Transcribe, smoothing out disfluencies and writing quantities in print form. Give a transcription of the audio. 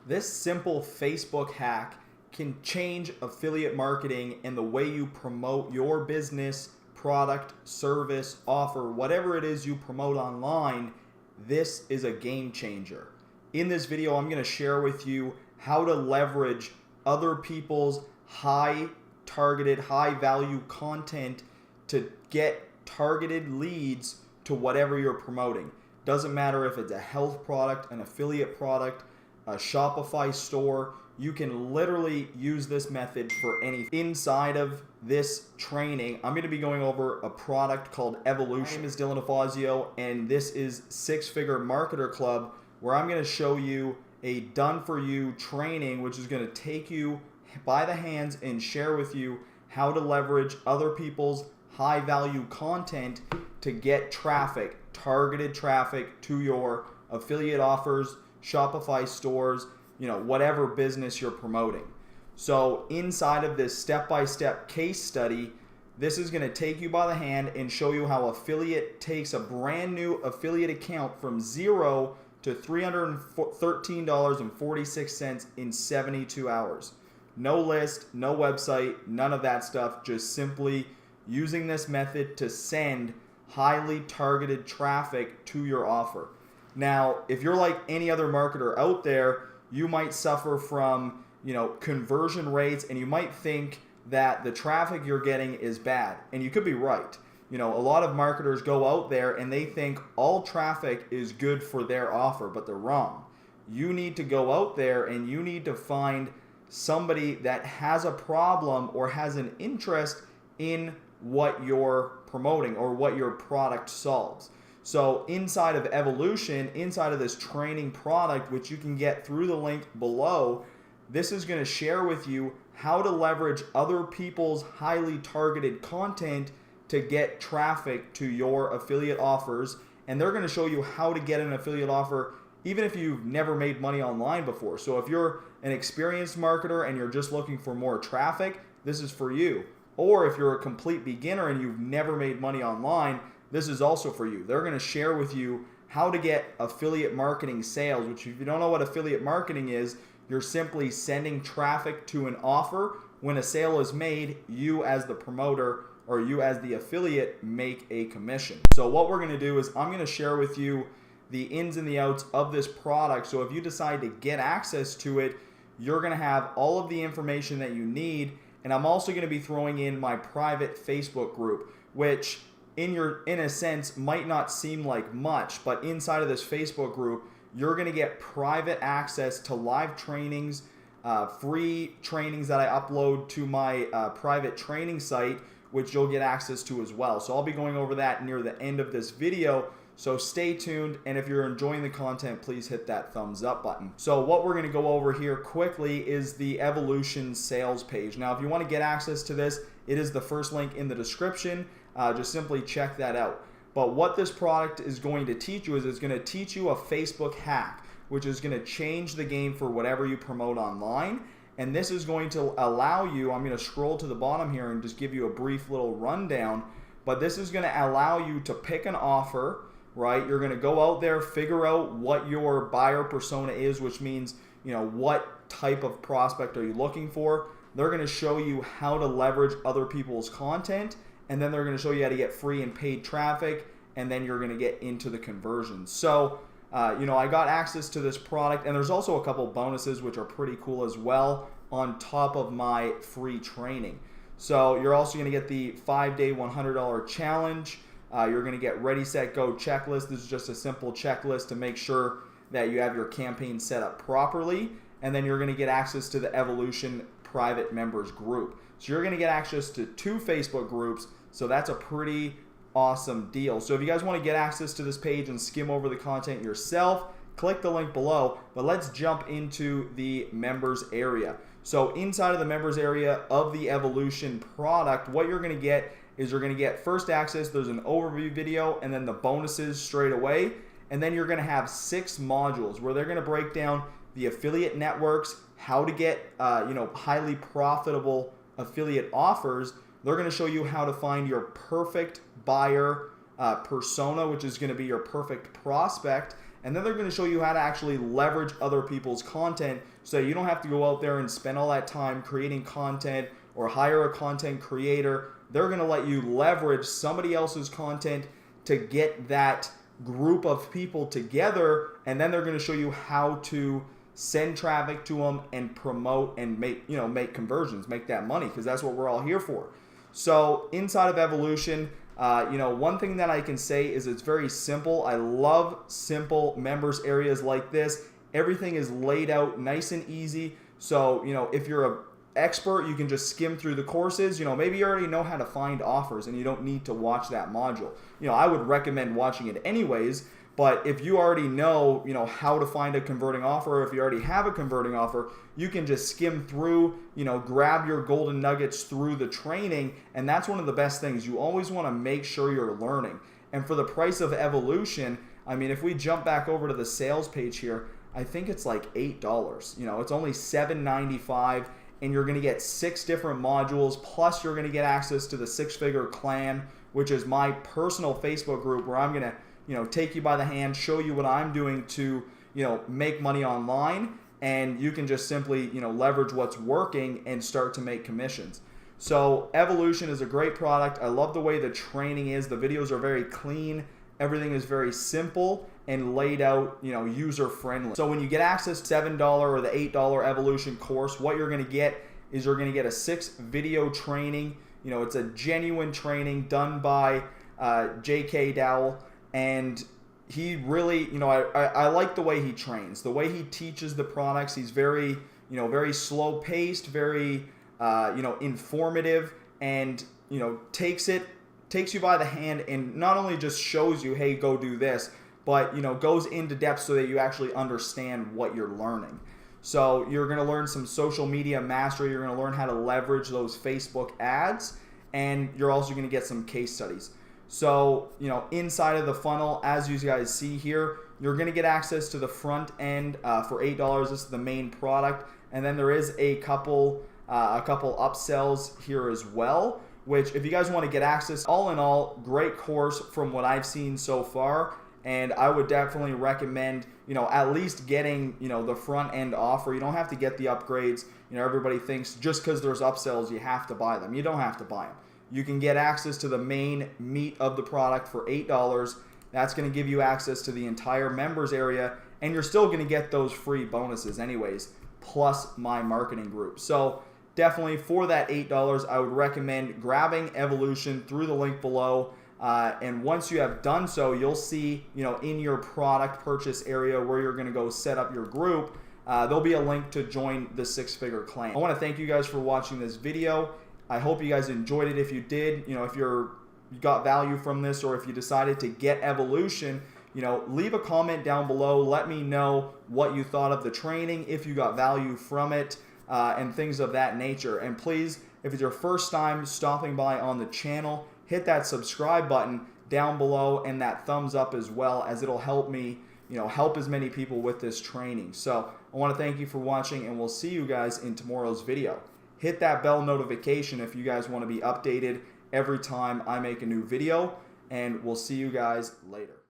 This simple Facebook hack can change affiliate marketing and the way you promote your business, product, service, offer, whatever it is you promote online. This is a game changer. In this video, I'm going to share with you how to leverage other people's high targeted, high value content to get targeted leads to whatever you're promoting. Doesn't matter if it's a health product, an affiliate product, a Shopify store. You can literally use this method for anything. Inside of this training, I'm going to be going over a product called Evolution. My name is Dylan Afazio, and this is Six Figure Marketer Club, where I'm going to show you a done-for-you training, which is going to take you by the hands and share with you how to leverage other people's high-value content to get traffic, targeted traffic to your affiliate offers, Shopify stores, whatever business you're promoting. So inside of this step-by-step case study, this is going to take you by the hand and show you how affiliate takes a brand new affiliate account from zero to $313.46 in 72 hours. No list, no website, none of that stuff, just simply using this method to send highly targeted traffic to your offer. Now, if you're like any other marketer out there, you might suffer from, conversion rates, and you might think that the traffic you're getting is bad. And you could be right. A lot of marketers go out there and they think all traffic is good for their offer, but they're wrong. You need to go out there and you need to find somebody that has a problem or has an interest in what you're promoting or what your product solves. So inside of Evolution, inside of this training product, which you can get through the link below, this is going to share with you how to leverage other people's highly targeted content to get traffic to your affiliate offers. And they're going to show you how to get an affiliate offer even if you've never made money online before. So if you're an experienced marketer and you're just looking for more traffic, this is for you. Or if you're a complete beginner and you've never made money online, this is also for you. They're going to share with you how to get affiliate marketing sales, which if you don't know what affiliate marketing is, you're simply sending traffic to an offer. When a sale is made, you as the promoter or you as the affiliate make a commission. So what we're going to do is I'm going to share with you the ins and the outs of this product. So if you decide to get access to it, you're going to have all of the information that you need. And I'm also going to be throwing in my private Facebook group, which in a sense might not seem like much, but inside of this Facebook group, you're going to get private access to live trainings, free trainings that I upload to my private training site, which you'll get access to as well. So I'll be going over that near the end of this video. So stay tuned, and if you're enjoying the content, please hit that thumbs up button. So what we're going to go over here quickly is the Evolution sales page. Now, if you want to get access to this, it is the first link in the description. Just simply check that out. But what this product is going to teach you is it's going to teach you a Facebook hack, which is going to change the game for whatever you promote online. And this is going to allow you, I'm going to scroll to the bottom here and just give you a brief little rundown, but this is going to allow you to pick an offer, right? You're going to go out there, figure out what your buyer persona is, which means, what type of prospect are you looking for? They're going to show you how to leverage other people's content, and then they're going to show you how to get free and paid traffic, and then you're going to get into the conversions. So, I got access to this product, and there's also a couple bonuses which are pretty cool as well on top of my free training. So you're also going to get the 5-day $100 challenge. You're going to get Ready, Set, Go checklist. This is just a simple checklist to make sure that you have your campaign set up properly. And then you're going to get access to the Evolution private members group. So you're going to get access to 2 Facebook groups. So that's a pretty awesome deal. So if you guys want to get access to this page and skim over the content yourself, click the link below. But let's jump into the members area. So inside of the members area of the Evolution product, what you're going to get is you're going to get first access. There's an overview video and then the bonuses straight away. And then you're going to have 6 modules where they're going to break down the affiliate networks, how to get highly profitable affiliate offers. They're going to show you how to find your perfect buyer persona, which is going to be your perfect prospect. and then they're going to show you how to actually leverage other people's content so you don't have to go out there and spend all that time creating content or hire a content creator. They're going to let you leverage somebody else's content to get that group of people together, and then they're going to show you how to send traffic to them and promote and make conversions, make that money, because that's what we're all here for. So inside of Evolution, one thing that I can say is it's very simple. I love simple members areas like this. Everything is laid out nice and easy. So, if you're an expert, you can just skim through the courses. Maybe you already know how to find offers and you don't need to watch that module. I would recommend watching it anyways. But if you already know, how to find a converting offer, or if you already have a converting offer, you can just skim through, grab your golden nuggets through the training. And that's one of the best things. You always want to make sure you're learning. And for the price of Evolution, if we jump back over to the sales page here, I think it's like $8. It's only $7.95, and you're going to get 6 different modules. Plus, you're going to get access to the Six-Figure Clan, which is my personal Facebook group where I'm going to take you by the hand, show you what I'm doing to, make money online, and you can just simply, leverage what's working and start to make commissions. So Evolution is a great product. I love the way the training is. The videos are very clean. Everything is very simple and laid out, user friendly. So when you get access to $7 or the $8 Evolution course, what you're going to get is you're going to get a 6-video training. It's a genuine training done by J.K. Dowell. And he really, I like the way he trains, the way he teaches the products. He's very, very slow paced, very, informative, and, takes you by the hand and not only just shows you, hey, go do this, but, goes into depth so that you actually understand what you're learning. So you're going to learn some social media mastery. You're going to learn how to leverage those Facebook ads, and you're also going to get some case studies. So, inside of the funnel, as you guys see here, you're going to get access to the front end for $8. This is the main product. And then there is a couple upsells here as well, which if you guys want to get access, all in all, great course from what I've seen so far. And I would definitely recommend, at least getting, the front end offer. You don't have to get the upgrades. Everybody thinks just because there's upsells, you have to buy them. You don't have to buy them. You can get access to the main meat of the product for $8. That's going to give you access to the entire members area, and you're still going to get those free bonuses anyways, plus my marketing group. So definitely for that $8, I would recommend grabbing Evolution through the link below. And once you have done so, you'll see, in your product purchase area where you're going to go set up your group, there'll be a link to join the Six-Figure Clan. I want to thank you guys for watching this video. I hope you guys enjoyed it. If you did, if you got value from this, or if you decided to get Evolution, leave a comment down below. Let me know what you thought of the training, if you got value from it, and things of that nature. And please, if it's your first time stopping by on the channel, hit that subscribe button down below and that thumbs up as well, as it'll help me, help as many people with this training. So I want to thank you for watching, and we'll see you guys in tomorrow's video. Hit that bell notification if you guys want to be updated every time I make a new video, and we'll see you guys later.